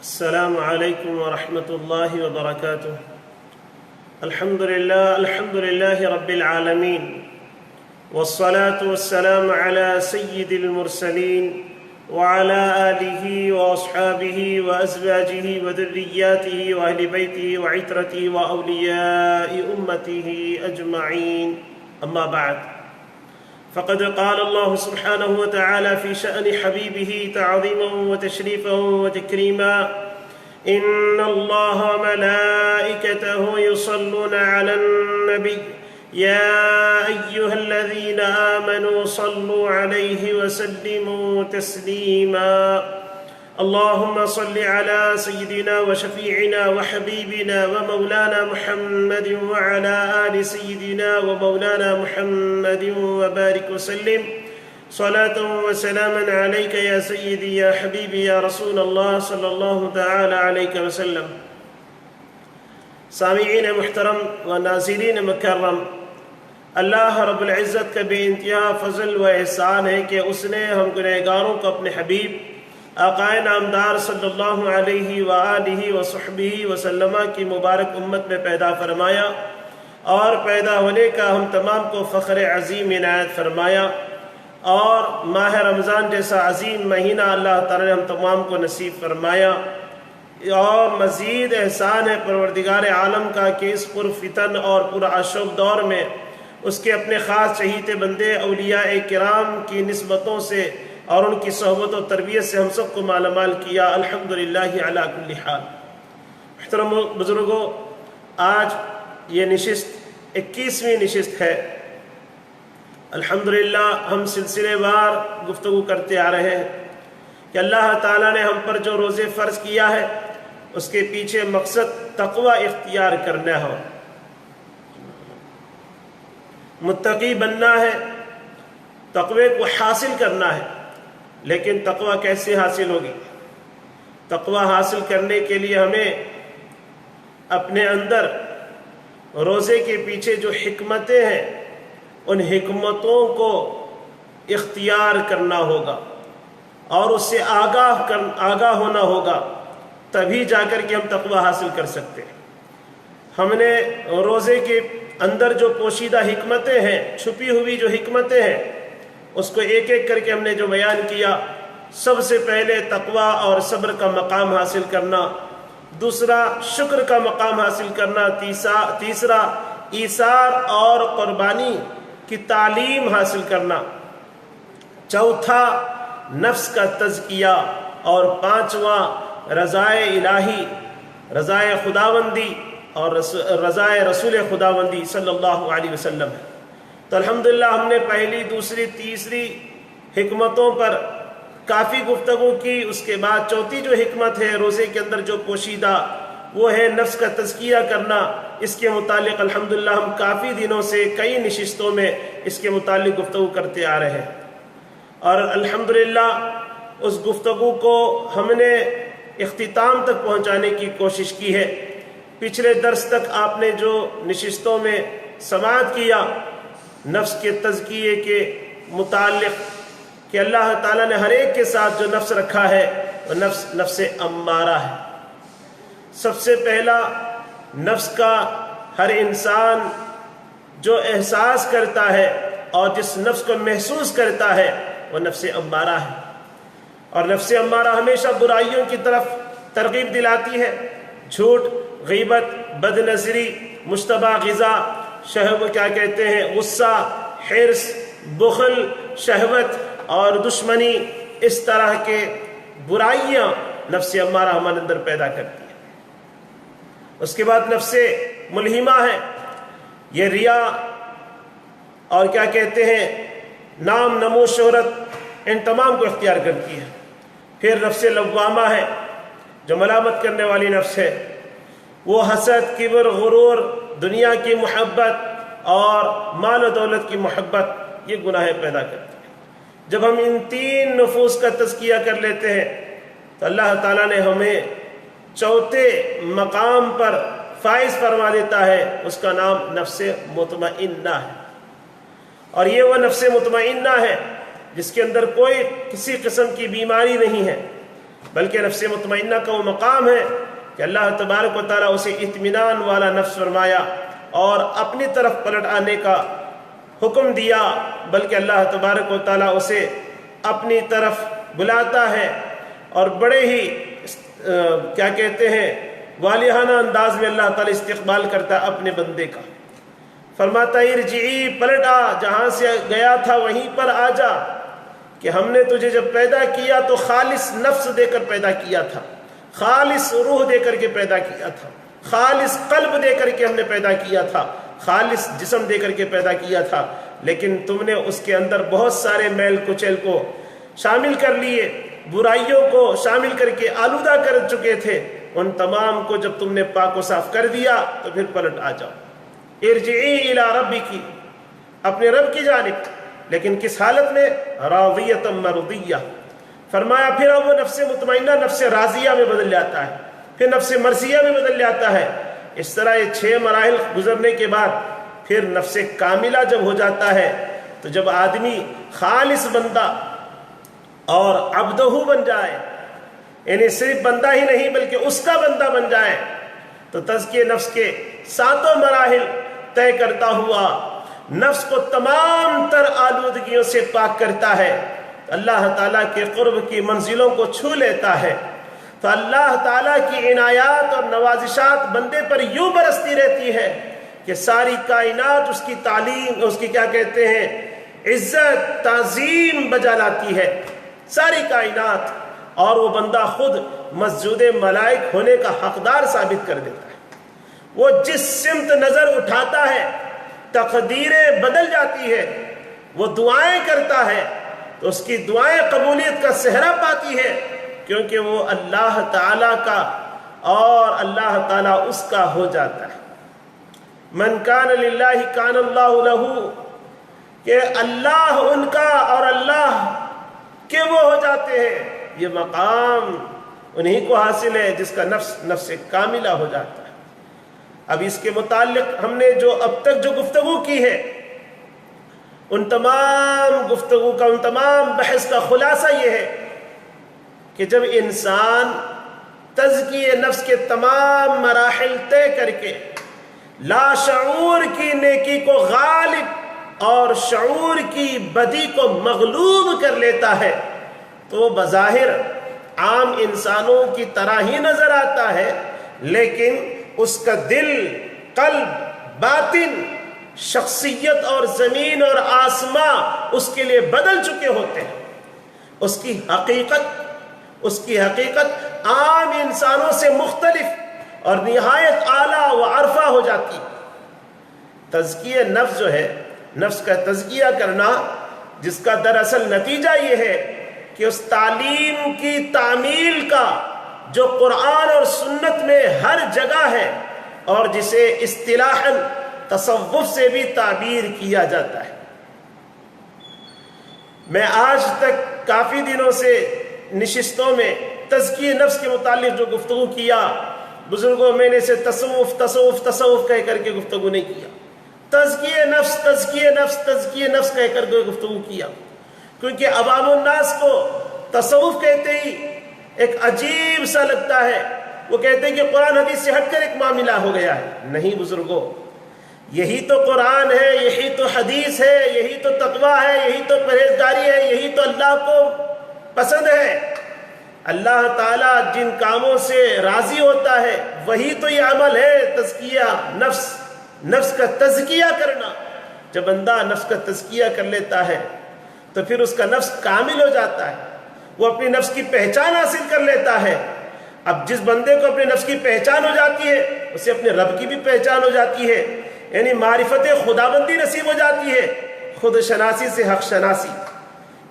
السلام عليكم ورحمة الله وبركاته. الحمد لله رب العالمين، والصلاة والسلام على سيد المرسلين وعلى آله وأصحابه وأزواجه وذرياته وأهل بيته وعترته وأولياء أمته أجمعين. أما بعد، فقد قال الله سبحانه وتعالى في شأن حبيبه تعظيما وتشريفا وتكريما: إن الله وملائكته يصلون على النبي يا أيها الذين آمنوا صلوا عليه وسلموا تسليما. اللهم صل على سيدنا وشفيعنا وحبيبنا ومولانا محمد وعلى آل سيدنا ومولانا محمد وبارك وسلم صلاة وسلاما عليك يا سيدي يا حبيبي يا رسول الله صلی اللہ تعالی علیہ وسلم. سامعین محترم و ناظرین مکرم، اللہ رب العزت کا بے انتہا فضل و احسان ہے کہ اس نے ہم گنہگاروں کو اپنے حبیب آقائے نامدار صلی اللہ علیہ وآلہ وصحبہ وسلم کی مبارک امت میں پیدا فرمایا، اور پیدا ہونے کا ہم تمام کو فخر عظیم عنایت فرمایا، اور ماہ رمضان جیسا عظیم مہینہ اللہ تعالی نے ہم تمام کو نصیب فرمایا. اور مزید احسان ہے پروردگار عالم کا کہ اس پرفتن اور پرآشوب دور میں اس کے اپنے خاص چہیتے بندے اولیاء کرام کی نسبتوں سے اور ان کی صحبت و تربیت سے ہم سب کو مالا مال کیا. الحمدللہ علی کل حال. محترم بزرگوں، آج یہ نشست 21ویں نشست ہے. الحمدللہ ہم سلسلے وار گفتگو کرتے آ رہے ہیں کہ اللہ تعالیٰ نے ہم پر جو روزے فرض کیا ہے اس کے پیچھے مقصد تقوی اختیار کرنا ہے، متقی بننا ہے، تقوی کو حاصل کرنا ہے. لیکن تقوی کیسے حاصل ہوگی؟ تقوی حاصل کرنے کے لیے ہمیں اپنے اندر روزے کے پیچھے جو حکمتیں ہیں ان حکمتوں کو اختیار کرنا ہوگا اور اس سے آگاہ ہونا ہوگا، تبھی جا کر کے ہم تقوی حاصل کر سکتے ہیں. ہم نے روزے کے اندر جو پوشیدہ حکمتیں ہیں، چھپی ہوئی جو حکمتیں ہیں، اس کو ایک ایک کر کے ہم نے جو بیان کیا. سب سے پہلے تقوی اور صبر کا مقام حاصل کرنا، دوسرا شکر کا مقام حاصل کرنا، تیسرا ایثار اور قربانی کی تعلیم حاصل کرنا، چوتھا نفس کا تزکیہ، اور پانچواں رضائے الہی، رضائے خداوندی اور رضائے رسول خداوندی صلی اللہ علیہ وسلم ہے. تو الحمدللہ ہم نے پہلی، دوسری، تیسری حکمتوں پر کافی گفتگو کی. اس کے بعد چوتھی جو حکمت ہے روزے کے اندر جو پوشیدہ، وہ ہے نفس کا تزکیہ کرنا. اس کے متعلق الحمدللہ ہم کافی دنوں سے کئی نشستوں میں اس کے متعلق گفتگو کرتے آ رہے ہیں، اور الحمدللہ اس گفتگو کو ہم نے اختتام تک پہنچانے کی کوشش کی ہے. پچھلے درس تک آپ نے جو نشستوں میں سماعت کیا نفس کے تزکیے کے متعلق کہ اللہ تعالیٰ نے ہر ایک کے ساتھ جو نفس رکھا ہے وہ نفس امارہ ہے. سب سے پہلا نفس کا ہر انسان جو احساس کرتا ہے اور جس نفس کو محسوس کرتا ہے وہ نفس امارہ ہے. اور نفس امارہ ہمیشہ برائیوں کی طرف ترغیب دلاتی ہے. جھوٹ، غیبت، بد نظری، مشتبہ غذا، کیا کہتے ہیں، غصہ، حرص، بخل، شہوت اور دشمنی، اس طرح کے برائیاں نفس امارہ ہمارے اندر پیدا کرتی ہے. اس کے بعد نفس ملہمہ ہے، یہ ریا اور کیا کہتے ہیں نام، نمو، شہرت، ان تمام کو اختیار کرتی ہے. پھر نفس لوامہ ہے جو ملامت کرنے والی نفس ہے، وہ حسد، کبر، غرور، دنیا کی محبت اور مال و دولت کی محبت، یہ گناہ پیدا کرتی ہے. جب ہم ان تین نفوس کا تزکیہ کر لیتے ہیں تو اللہ تعالیٰ نے ہمیں چوتھے مقام پر فائز فرما دیتا ہے، اس کا نام نفس مطمئنہ ہے. اور یہ وہ نفس مطمئنہ ہے جس کے اندر کوئی کسی قسم کی بیماری نہیں ہے، بلکہ نفس مطمئنہ کا وہ مقام ہے کہ اللہ تبارک و تعالیٰ اسے اطمینان والا نفس فرمایا اور اپنی طرف پلٹ آنے کا حکم دیا، بلکہ اللہ تبارک و تعالیٰ اسے اپنی طرف بلاتا ہے اور بڑے ہی کیا کہتے ہیں والہانہ انداز میں اللہ تعالیٰ استقبال کرتا ہے اپنے بندے کا۔ فرماتا ارجعی، پلٹ آ، جہاں سے گیا تھا وہیں پر آ جا، کہ ہم نے تجھے جب پیدا کیا تو خالص نفس دے کر پیدا کیا تھا، خالص روح دے کر کے پیدا کیا تھا، خالص قلب دے کر کے ہم نے پیدا کیا تھا، خالص جسم دے کر کے پیدا کیا تھا، لیکن تم نے اس کے اندر بہت سارے میل کچیل کو شامل کر لیے، برائیوں کو شامل کر کے آلودہ کر چکے تھے، ان تمام کو جب تم نے پاک و صاف کر دیا تو پھر پلٹ آ جاؤ۔ ارجعی الی ربکی، اپنے رب کی جانب، لیکن کس حالت میں؟ راضیۃ مرضیہ۔ فرمایا پھر اب وہ نفس مطمئنہ نفس راضیہ میں بدل جاتا ہے، پھر نفس مرضیہ میں بدل جاتا ہے۔ اس طرح یہ 6 مراحل گزرنے کے بعد پھر نفس کاملہ جب ہو جاتا ہے، تو جب آدمی خالص بندہ اور عبدہ بن جائے، یعنی صرف بندہ ہی نہیں بلکہ اس کا بندہ بن جائے، تو تزکیہ نفس کے 7 مراحل طے کرتا ہوا نفس کو تمام تر آلودگیوں سے پاک کرتا ہے، اللہ تعالیٰ کے قرب کی منزلوں کو چھو لیتا ہے، تو اللہ تعالیٰ کی عنایات اور نوازشات بندے پر یوں برستی رہتی ہے کہ ساری کائنات اس کی تعلیم، اس کی کیا کہتے ہیں عزت تعظیم بجا لاتی ہے، ساری کائنات، اور وہ بندہ خود مسجود ملائک ہونے کا حقدار ثابت کر دیتا ہے۔ وہ جس سمت نظر اٹھاتا ہے تقدیریں بدل جاتی ہے، وہ دعائیں کرتا ہے تو اس کی دعائیں قبولیت کا صحرا پاتی ہے، کیونکہ وہ اللہ تعالیٰ کا اور اللہ تعالیٰ اس کا ہو جاتا ہے۔ من کان للہ کان اللہ لہ، کہ اللہ ان کا اور اللہ کے وہ ہو جاتے ہیں، یہ مقام انہی کو حاصل ہے جس کا نفس کاملہ ہو جاتا ہے۔ اب اس کے متعلق ہم نے جو اب تک جو گفتگو کی ہے، ان تمام گفتگو کا، ان تمام بحث کا خلاصہ یہ ہے کہ جب انسان تزکیہ نفس کے تمام مراحل طے کر کے لاشعور کی نیکی کو غالب اور شعور کی بدی کو مغلوب کر لیتا ہے، تو وہ بظاہر عام انسانوں کی طرح ہی نظر آتا ہے، لیکن اس کا دل، قلب، باطن، شخصیت اور زمین اور آسمان اس کے لیے بدل چکے ہوتے ہیں۔ اس کی حقیقت عام انسانوں سے مختلف اور نہایت اعلیٰ و عرفہ ہو جاتی۔ تزکیہ نفس جو ہے، نفس کا تزکیہ کرنا، جس کا دراصل نتیجہ یہ ہے کہ اس تعلیم کی تعمیل کا جو قرآن اور سنت میں ہر جگہ ہے اور جسے اصطلاحاً تصوف سے بھی تعبیر کیا جاتا ہے۔ میں آج تک کافی دنوں سے نشستوں میں تزکیہ نفس کے متعلق جو گفتگو کیا، بزرگوں میں نے سے تصوف کہہ کر کے گفتگو نہیں کیا، تزکیہ نفس کہہ کر کے گفتگو کیا، کیونکہ عوام الناس کو تصوف کہتے ہی ایک عجیب سا لگتا ہے، وہ کہتے ہیں کہ قرآن حدیث سے ہٹ کر ایک معاملہ ہو گیا ہے۔ نہیں بزرگوں، یہی تو قرآن ہے، یہی تو حدیث ہے، یہی تو تقوی ہے، یہی تو پرہیزگاری ہے، یہی تو اللہ کو پسند ہے۔ اللہ تعالیٰ جن کاموں سے راضی ہوتا ہے وہی تو یہ عمل ہے، تزکیہ نفس کا تزکیہ کرنا۔ جب بندہ نفس کا تزکیہ کر لیتا ہے تو پھر اس کا نفس کامل ہو جاتا ہے، وہ اپنی نفس کی پہچان حاصل کر لیتا ہے۔ اب جس بندے کو اپنے نفس کی پہچان ہو جاتی ہے، اسے اپنے رب کی بھی پہچان ہو جاتی ہے، یعنی معرفت خداوندی نصیب ہو جاتی ہے، خود شناسی سے حق شناسی۔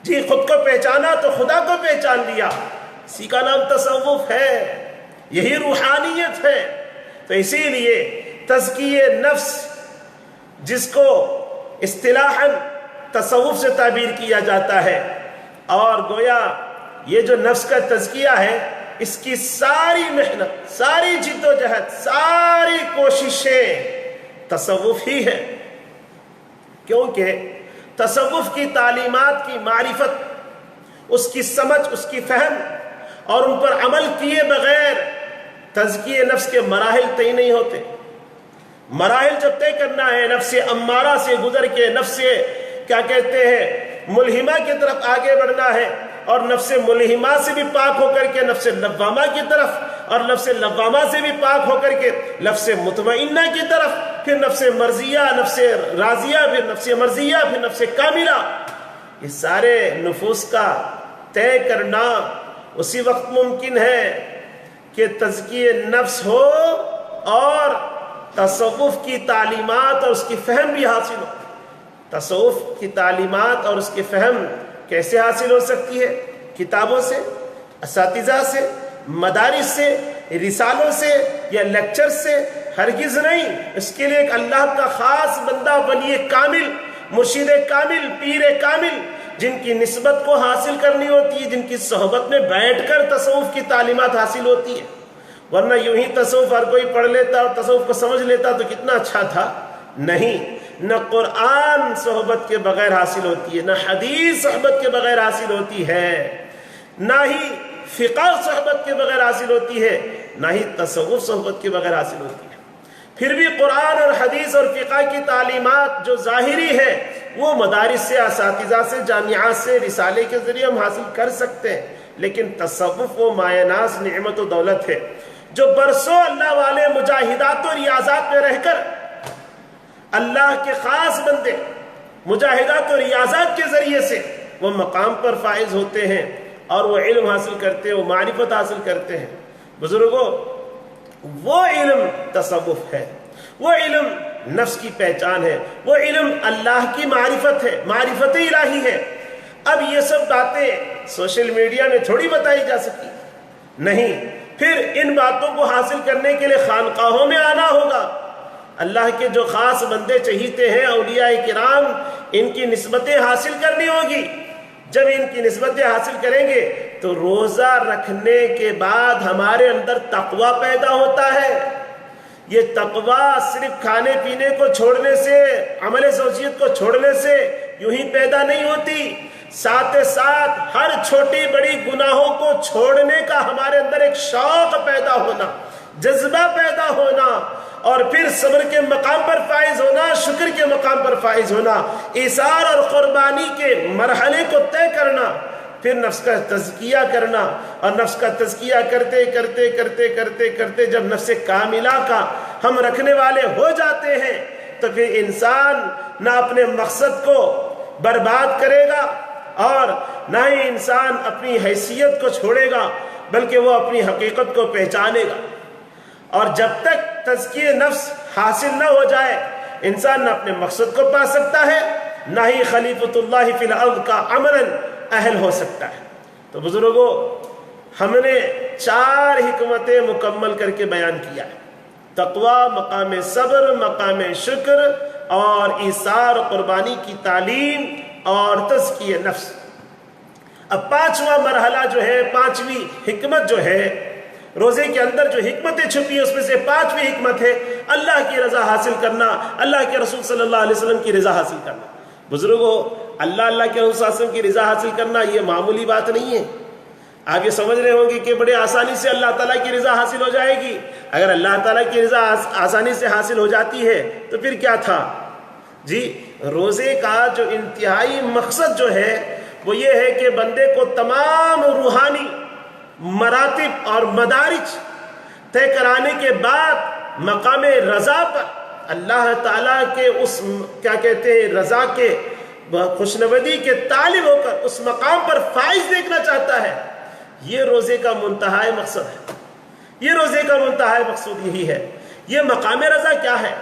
جی خود کو پہچانا تو خدا کو پہچان لیا، اسی کا نام تصوف ہے، یہی روحانیت ہے۔ تو اسی لیے تزکیہ نفس، جس کو اصطلاحاً تصوف سے تعبیر کیا جاتا ہے، اور گویا یہ جو نفس کا تزکیہ ہے، اس کی ساری محنت، ساری جد و جہد، ساری کوششیں تصوف ہی ہے، کیونکہ تصوف کی تعلیمات کی معرفت، اس کی سمجھ، اس کی فہم اور ان پر عمل کیے بغیر تزکیہ نفس کے مراحل طے نہیں ہوتے. مراحل جب طے کرنا ہے، نفس امارہ سے گزر کے نفس کیا کہتے ہیں ملہمہ کی طرف آگے بڑھنا ہے، اور نفس ملہمہ سے بھی پاک ہو کر کے نفس لوامہ کی طرف، اور نفس لوامہ سے بھی پاک ہو کر کے نفس مطمئنہ کی طرف، پھر نفس مرضیہ، نفس راضیہ، پھر نفس مرضیہ، پھر نفس کاملہ. یہ سارے نفوس کا طے کرنا اسی وقت ممکن ہے کہ تزکیہ نفس ہو اور تصوف کی تعلیمات اور اس کی فہم بھی حاصل ہو. تصوف کی تعلیمات اور اس کی فہم کیسے حاصل ہو سکتی ہے؟ کتابوں سے، اساتذہ سے، مدارس سے، رسالوں سے یا لیکچر سے؟ ہرگز نہیں. اس کے لیے ایک اللہ کا خاص بندہ، ولی کامل، مرشد کامل، پیر کامل، جن کی نسبت کو حاصل کرنی ہوتی ہے، جن کی صحبت میں بیٹھ کر تصوف کی تعلیمات حاصل ہوتی ہے. ورنہ یوں ہی تصوف ہر کوئی پڑھ لیتا اور تصوف کو سمجھ لیتا تو کتنا اچھا تھا. نہیں، نہ قرآن صحبت کے بغیر حاصل ہوتی ہے، نہ حدیث صحبت کے بغیر حاصل ہوتی ہے، نہ ہی فقہ صحبت کے بغیر حاصل ہوتی ہے، نہ ہی تصوف صحبت کے بغیر حاصل ہوتی ہے. پھر بھی قرآن اور حدیث اور فقہ کی تعلیمات جو ظاہری ہے وہ مدارس سے، اساتذہ سے، جامعات سے، رسالے کے ذریعے ہم حاصل کر سکتے ہیں. لیکن تصوف وہ مایہ ناز نعمت و دولت ہے جو برسوں اللہ والے مجاہدات و ریاضات میں رہ کر اللہ کے خاص بندے مجاہدات و ریاضات کے ذریعے سے وہ مقام پر فائز ہوتے ہیں اور وہ علم حاصل کرتے ہیں، وہ معرفت حاصل کرتے ہیں. بزرگوں، وہ علم تصوف ہے، وہ علم نفس کی پہچان ہے، وہ علم اللہ کی معرفت ہے، معرفت الہی ہے. اب یہ سب باتیں سوشل میڈیا میں تھوڑی بتائی جا سکی، نہیں. پھر ان باتوں کو حاصل کرنے کے لیے خانقاہوں میں آنا ہوگا. اللہ کے جو خاص بندے چہیتے ہیں، اولیاء کرام، ان کی نسبتیں حاصل کرنی ہوگی. جب ان کی نسبتیں حاصل کریں گے تو روزہ رکھنے کے بعد ہمارے اندر تقوی پیدا ہوتا ہے. یہ تقوی صرف کھانے پینے کو چھوڑنے سے، عمل زوجیت کو چھوڑنے سے یوں ہی پیدا نہیں ہوتی. ساتھ ساتھ ہر چھوٹی بڑی گناہوں کو چھوڑنے کا ہمارے اندر ایک شوق پیدا ہونا، جذبہ پیدا ہونا، اور پھر صبر کے مقام پر فائز ہونا، شکر کے مقام پر فائز ہونا، ایثار اور قربانی کے مرحلے کو طے کرنا، پھر نفس کا تزکیہ کرنا، اور نفس کا تزکیہ کرتے کرتے کرتے کرتے کرتے جب نفس کاملہ کا ہم رکھنے والے ہو جاتے ہیں تو پھر انسان نہ اپنے مقصد کو برباد کرے گا اور نہ ہی انسان اپنی حیثیت کو چھوڑے گا، بلکہ وہ اپنی حقیقت کو پہچانے گا. اور جب تک تزکیہ نفس حاصل نہ ہو جائے انسان نہ اپنے مقصد کو پا سکتا ہے، نہ ہی خلیفۃ اللہ فی الارض کا عملاً اہل ہو سکتا ہے. تو بزرگوں، ہم نے 4 حکمتیں مکمل کر کے بیان کیا ہے: تقوی، مقام صبر، مقام شکر، اور ایثار قربانی کی تعلیم، اور تزکیہ نفس. اب 5واں مرحلہ جو ہے، 5ویں حکمت جو ہے، روزے کے اندر جو حکمتیں چھپی ہیں اس میں سے 5ویں حکمت ہے اللہ کی رضا حاصل کرنا، اللہ کے رسول صلی اللہ علیہ وسلم کی رضا حاصل کرنا. بزرگوں، اللہ کے رسول صلی اللہ علیہ وسلم کی رضا حاصل کرنا یہ معمولی بات نہیں ہے. آپ یہ سمجھ رہے ہوں گے کہ بڑے آسانی سے اللہ تعالیٰ کی رضا حاصل ہو جائے گی. اگر اللہ تعالیٰ کی رضا آسانی سے حاصل ہو جاتی ہے تو پھر کیا تھا؟ جی، روزے کا جو انتہائی مقصد جو ہے وہ یہ ہے کہ بندے کو تمام روحانی مراتب اور مدارج طے کرانے کے بعد مقام رضا پر اللہ تعالیٰ کے اس کیا کہتے ہیں رضا کے خوشنودی کے طالب ہو کر اس مقام پر فائز دیکھنا چاہتا ہے. یہ روزے کا منتہائی مقصد ہے. یہ روزے کا منتہائی مقصود یہی ہے. یہ مقام رضا کیا ہے؟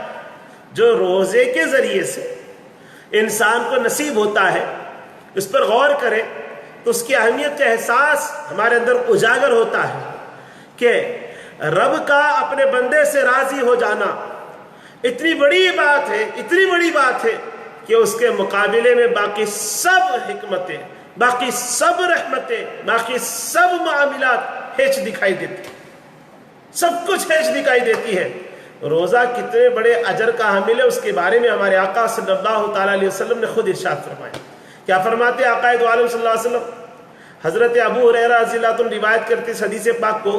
جو روزے کے ذریعے سے انسان کو نصیب ہوتا ہے، اس پر غور کرے تو اس کی اہمیت کا احساس ہمارے اندر اجاگر ہوتا ہے کہ رب کا اپنے بندے سے راضی ہو جانا اتنی بڑی بات ہے، اتنی بڑی بات ہے کہ اس کے مقابلے میں باقی سب حکمتیں، باقی سب رحمتیں، باقی سب معاملات ہیچ دکھائی دیتی، سب کچھ ہیچ دکھائی دیتی ہے. روزہ کتنے بڑے اجر کا حامل ہے اس کے بارے میں ہمارے آقا صلی اللہ تعالیٰ علیہ وسلم نے خود ارشاد فرمایا. کیا فرماتے آقا دو عالم صلی اللہ علیہ وسلم؟ حضرت ابو ہریرہ رضی اللہ عنہ روایت کرتے اس حدیث پاک کو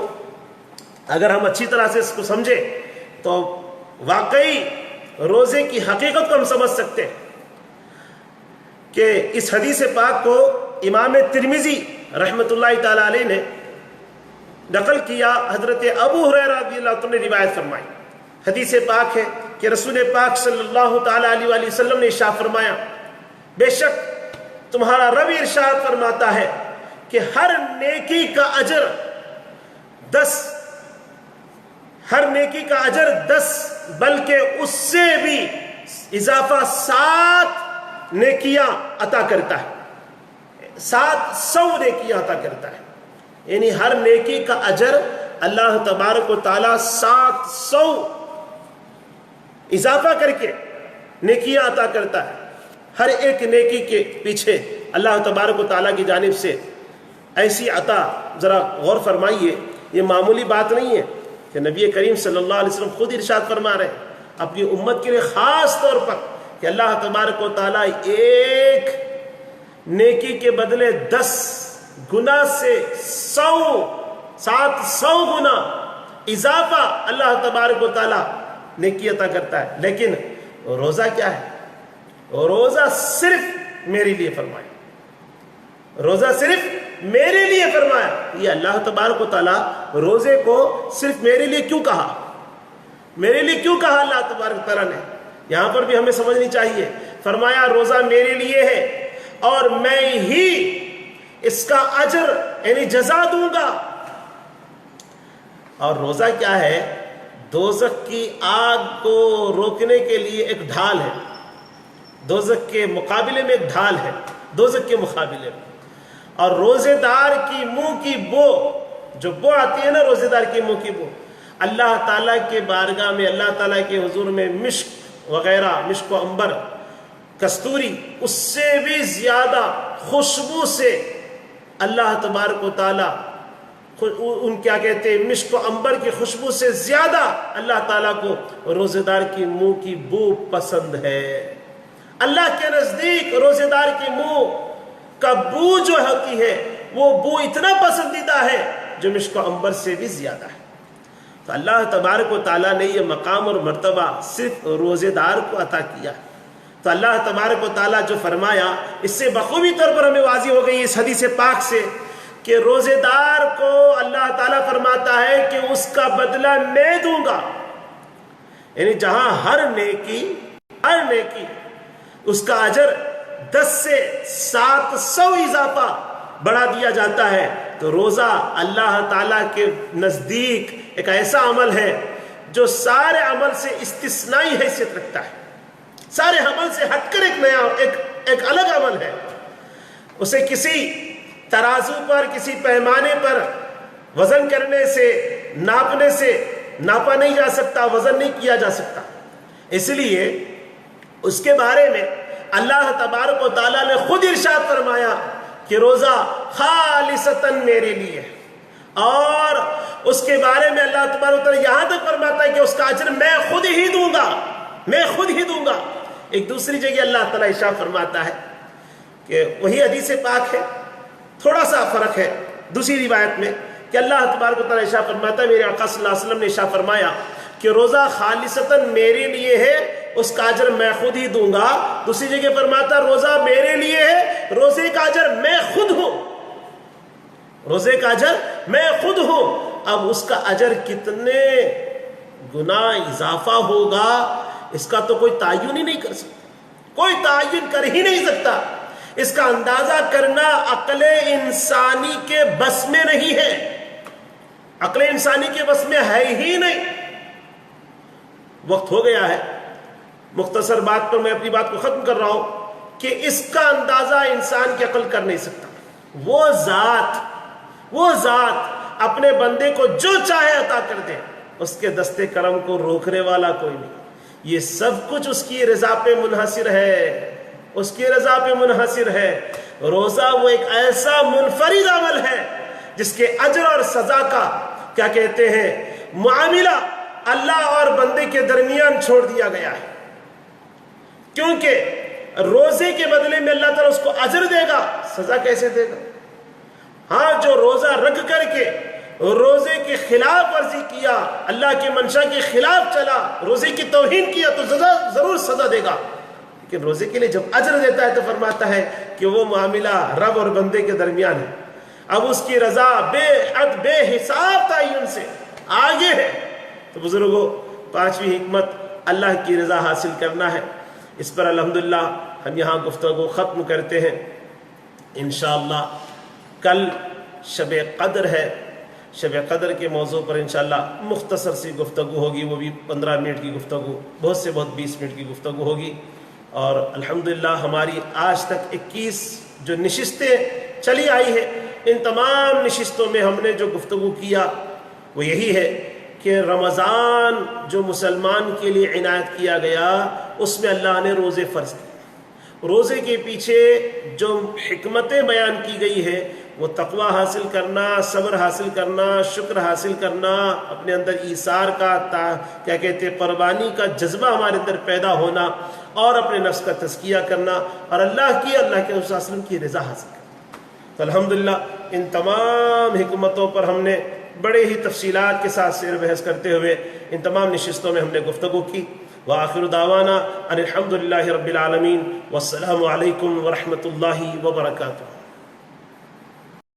اگر ہم اچھی طرح سے اس کو سمجھیں تو واقعی روزے کی حقیقت کو ہم سمجھ سکتے ہیں کہ اس حدیث پاک کو امام ترمذی رحمۃ اللہ تعالی علیہ نے نقل کیا، حضرت ابو ہریرہ رضی اللہ عنہ نے روایت فرمائی۔ حدیث پاک ہے کہ رسول پاک صلی اللہ تعالی علیہ وآلہ وسلم نے ارشاد فرمایا، بے شک تمہارا رب ارشاد فرماتا ہے کہ ہر نیکی کا اجر 10 بلکہ اس سے بھی اضافہ 7 نیکیاں عطا کرتا ہے، 700 نیکیاں عطا کرتا ہے، یعنی ہر نیکی کا اجر اللہ تبارک و تعالیٰ 700 اضافہ کر کے نیکیاں عطا کرتا ہے۔ ہر ایک نیکی کے پیچھے اللہ تبارک و تعالیٰ کی جانب سے ایسی عطا، ذرا غور فرمائیے، یہ معمولی بات نہیں ہے کہ نبی کریم صلی اللہ علیہ وسلم خود ارشاد فرما رہے ہیں اپنی امت کے لیے خاص طور پر کہ اللہ تبارک و تعالیٰ ایک نیکی کے بدلے 10 گنا سے 700 گنا اضافہ اللہ تبارک و تعالیٰ نیکی عطا کرتا ہے۔ لیکن روزہ کیا ہے؟ روزہ صرف میرے لیے فرمایا، روزہ صرف میرے لیے فرمایا۔ یہ اللہ تبارک و تعالیٰ روزے کو صرف میرے لیے کیوں کہا؟ میرے لیے کیوں کہا اللہ تبارک و تعالیٰ نے؟ یہاں پر بھی ہمیں سمجھنی چاہیے، فرمایا روزہ میرے لیے ہے اور میں ہی اس کا اجر یعنی جزا دوں گا۔ اور روزہ کیا ہے؟ دوزخ کی آگ کو روکنے کے لیے ایک ڈھال ہے، دوزخ کے مقابلے میں ایک ڈھال ہے، دوزخ کے مقابلے میں۔ اور روزے دار کی منہ کی بو، جو بو آتی ہے نا روزے دار کی منہ کی بو، اللہ تعالیٰ کے بارگاہ میں، اللہ تعالیٰ کے حضور میں مشک وغیرہ، مشک و عنبر، کستوری، اس سے بھی زیادہ خوشبو سے اللہ تبارک و تعالیٰ، ان کیا کہتے ہیں، مشک و عنبر کی خوشبو سے زیادہ اللہ تعالیٰ کو روزے دار کی منہ کی بو پسند ہے۔ اللہ کے نزدیک روزے دار کی منہ کا بو جو ہوتی ہے وہ بو اتنا پسندیدہ ہے جو مشک و عنبر سے بھی زیادہ ہے۔ تو اللہ تبارک و تعالیٰ نے یہ مقام اور مرتبہ صرف روزے دار کو عطا کیا۔ تو اللہ تبارک و تعالیٰ جو فرمایا، اس سے بخوبی طور پر ہمیں واضح ہو گئی اس حدیث پاک سے کہ روزے دار کو اللہ تعالیٰ فرماتا ہے کہ اس کا بدلہ میں دوں گا، یعنی جہاں ہر نیکی اس کا اجر 10 سے 700 اضافہ بڑھا دیا جاتا ہے، تو روزہ اللہ تعالیٰ کے نزدیک ایک ایسا عمل ہے جو سارے عمل سے استثنائی حیثیت رکھتا ہے، سارے عمل سے ہٹ کر ایک الگ عمل ہے۔ اسے کسی ترازو پر، کسی پیمانے پر وزن کرنے سے، ناپنے سے ناپا نہیں جا سکتا، وزن نہیں کیا جا سکتا۔ اس لیے اس کے بارے میں اللہ تبارک و تعالیٰ نے خود ارشاد فرمایا کہ روزہ خالصتاً میرے لیے، اور اس کے بارے میں اللہ تبارک و تعالیٰ یہاں تک فرماتا ہے کہ اس کا اجر میں خود ہی دوں گا، میں خود ہی دوں گا۔ ایک دوسری جگہ اللہ تعالیٰ ارشاد فرماتا ہے کہ وہی حدیث پاک ہے، تھوڑا سا فرق ہے دوسری روایت میں، کہ اللہ تبارک و تعالیٰ ارشاد فرماتا ہے، میرے آقا صلی اللہ علیہ وسلم نے ارشاد فرمایا کہ روزہ خالصتاً میرے لیے ہے، اس کا اجر میں خود ہی دوں گا۔ دوسری جگہ فرماتا روزہ میرے لیے ہے، روزے کا اجر میں خود ہوں، روزے کا اجر میں خود ہوں۔ اب اس کا اجر کتنے گنا اضافہ ہوگا اس کا تو کوئی تعین ہی نہیں کر سکتا، کوئی تعین کر ہی نہیں سکتا۔ اس کا اندازہ کرنا عقل انسانی کے بس میں نہیں ہے، عقل انسانی کے بس میں ہے ہی نہیں۔ وقت ہو گیا ہے، مختصر بات پر میں اپنی بات کو ختم کر رہا ہوں کہ اس کا اندازہ انسان کی عقل کر نہیں سکتا۔ وہ ذات اپنے بندے کو جو چاہے عطا کر دے، اس کے دستے کرم کو روکنے والا کوئی نہیں۔ یہ سب کچھ اس کی رضا پہ منحصر ہے، اس کی رضا پہ منحصر ہے۔ روزہ وہ ایک ایسا منفرد عمل ہے جس کے اجر اور سزا کا کیا کہتے ہیں معاملہ اللہ اور بندے کے درمیان چھوڑ دیا گیا ہے، کیونکہ روزے کے بدلے میں اللہ تعالیٰ اس کو اجر دے گا، سزا کیسے دے گا؟ ہاں جو روزہ رکھ کر کے روزے کی خلاف ورزی کیا، اللہ کی منشا کے خلاف چلا، روزے کی توہین کیا تو ضرور سزا دے گا، لیکن روزے کے لیے جب اجر دیتا ہے تو فرماتا ہے کہ وہ معاملہ رب اور بندے کے درمیان ہے، اب اس کی رضا بے حد بے حساب تعین سے آگے ہے۔ تو بزرگوں، پانچویں حکمت اللہ کی رضا حاصل کرنا ہے۔ اس پر الحمدللہ ہم یہاں گفتگو ختم کرتے ہیں۔ انشاءاللہ کل شب قدر ہے، شب قدر کے موضوع پر انشاءاللہ مختصر سی گفتگو ہوگی، وہ بھی 15 منٹ کی گفتگو، بہت سے بہت 20 منٹ کی گفتگو ہوگی۔ اور الحمدللہ ہماری آج تک 21 جو نشستیں چلی آئی ہیں، ان تمام نشستوں میں ہم نے جو گفتگو کیا وہ یہی ہے کہ رمضان جو مسلمان کے لیے عنایت کیا گیا، اس میں اللہ نے روزے فرض کیے۔ روزے کے پیچھے جو حکمتیں بیان کی گئی ہے وہ تقوی حاصل کرنا، صبر حاصل کرنا، شکر حاصل کرنا، اپنے اندر ایثار کا کیا کہتے ہیں قربانی کا جذبہ ہمارے اندر پیدا ہونا، اور اپنے نفس کا تزکیہ کرنا، اور اللہ کے رسول صلی اللہ علیہ وسلم کی رضا حاصل کرنا۔ تو الحمدللہ ان تمام حکمتوں پر ہم نے بڑے ہی تفصیلات کے ساتھ سیر بحث کرتے ہوئے ان تمام نشستوں میں ہم نے گفتگو کی۔ وآخر دعوانا ان الحمدللہ رب العالمین، والسلام علیکم ورحمۃ اللہ وبرکاتہ۔